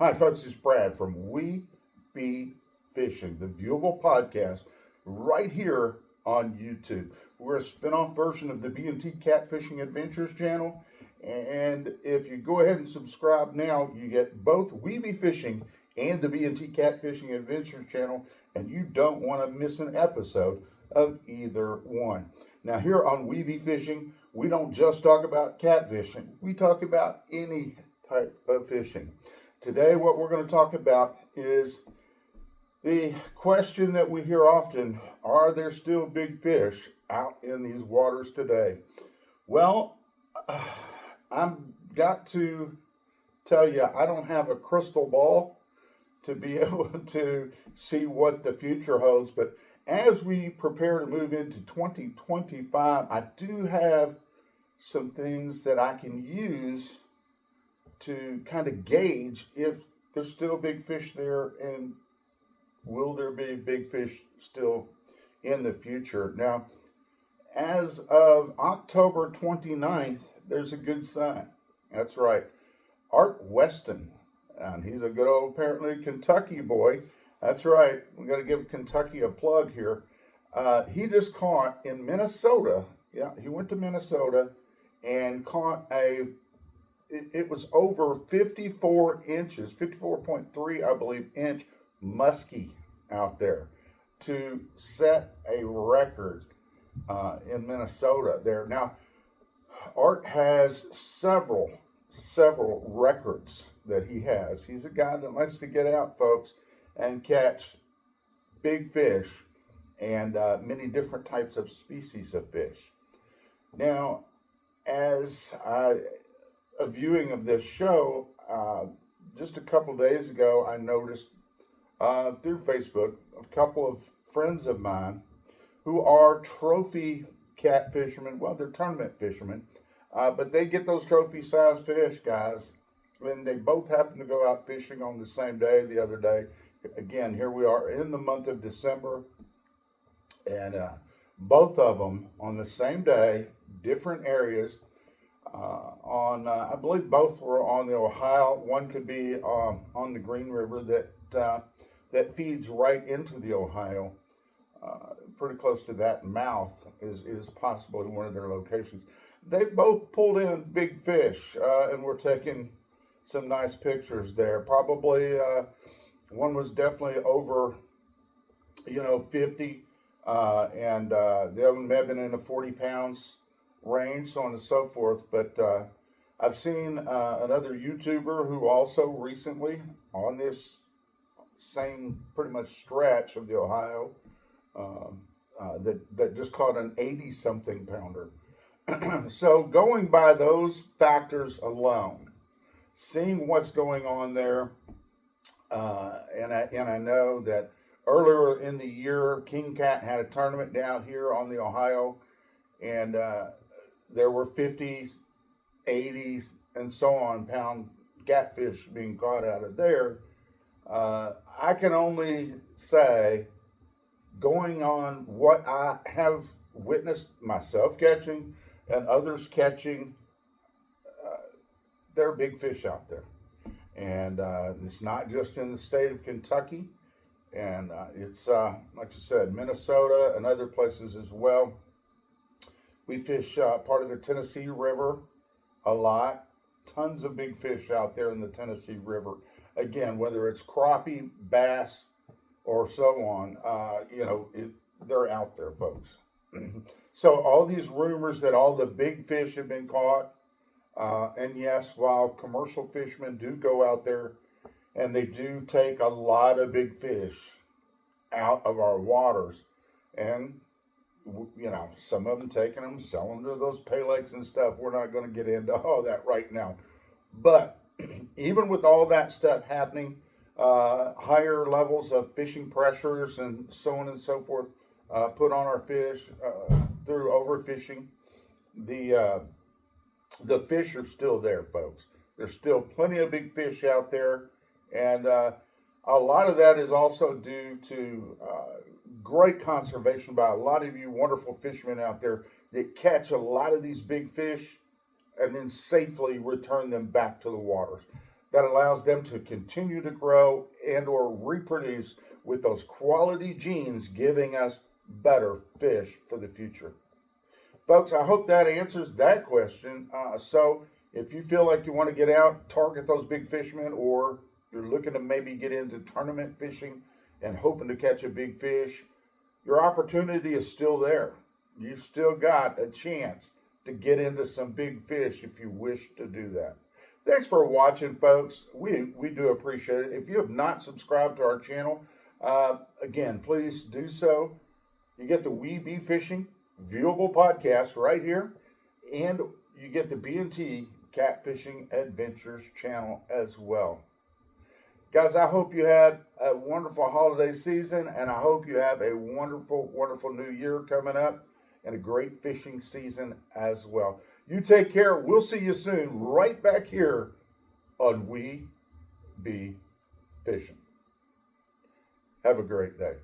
Hi, folks. It's Brad from We Be Fishing, the viewable podcast right here on YouTube. We're a spin-off version of the B&T Catfishing Adventures channel. And if you go ahead and subscribe now, you get both We Be Fishing and the B&T Catfishing Adventures channel. And you don't want to miss an episode of either one. Now, here on We Be Fishing, we don't just talk about catfishing. We talk about any type of fishing. Today, what we're going to talk about is the question that we hear often: are there still big fish out in these waters today? Well, I've got to tell you, I don't have a crystal ball to be able to see what the future holds, but as we prepare to move into 2025, I do have some things that I can use to kind of gauge if there's still big fish there and will there be big fish still in the future. Now, as of October 29th, there's a good sign. That's right. Art Weston, and he's a good old, apparently, Kentucky boy. That's right. We got to give Kentucky a plug here. He just caught in Minnesota. Yeah, he went to Minnesota and caught it was over 54 inches, 54.3, I believe, inch muskie out there to set a record in Minnesota there. Now, Art has several records that he has. He's a guy that likes to get out, folks, and catch big fish and many different types of species of fish. Now, as a viewing of this show, just a couple days ago, I noticed through Facebook a couple of friends of mine who are trophy cat fishermen. Well, they're tournament fishermen, but they get those trophy size fish, guys. And they both happen to go out fishing on the same day the other day. Again, here we are in the month of December, and both of them on the same day, different areas. I believe both were on the Ohio. One could be on the Green River that feeds right into the Ohio. Pretty close to that mouth is possibly one of their locations. They both pulled in big fish, and we're taking some nice pictures there. Probably one was definitely over, 50, and the other one may have been in the 40 pounds range, so on and so forth. But I've seen another YouTuber who also recently on this same pretty much stretch of the Ohio that just caught an 80-something pounder. So going by those factors alone, seeing what's going on there, and I know that earlier in the year, King Cat had a tournament down here on the Ohio, and there were 50s, 80s, and so on pound catfish being caught out of there. I can only say, going on what I have witnessed myself catching and others catching, there are big fish out there. And it's not just in the state of Kentucky, and it's, like I said, Minnesota and other places as well. We fish part of the Tennessee River a lot. Tons of big fish out there in the Tennessee River. Again, whether it's crappie, bass, or so on, they're out there, folks. So all these rumors that all the big fish have been caught, and yes, while commercial fishermen do go out there and they do take a lot of big fish out of our waters, and some of them taking them, selling to those pay lakes and stuff. We're not going to get into all that right now. But even with all that stuff happening, higher levels of fishing pressures and so on and so forth put on our fish through overfishing, the fish are still there, folks. There's still plenty of big fish out there, and a lot of that is also due to great conservation by a lot of you wonderful fishermen out there that catch a lot of these big fish and then safely return them back to the waters. that allows them to continue to grow and or reproduce with those quality genes, giving us better fish for the future. Folks, I hope that answers that question. So if you feel like you want to get out, target those big fishermen, or you're looking to maybe get into tournament fishing and hoping to catch a big fish, your opportunity is still there. You've still got a chance to get into some big fish if you wish to do that. Thanks for watching, folks. We do appreciate it. If you have not subscribed to our channel, again, please do so. You get the We Be Fishing viewable podcast right here, and you get the B&T Catfishing Adventures channel as well. Guys, I hope you had a wonderful holiday season, and I hope you have a wonderful, wonderful new year coming up and a great fishing season as well. You take care. We'll see you soon right back here on We Be Fishing. Have a great day.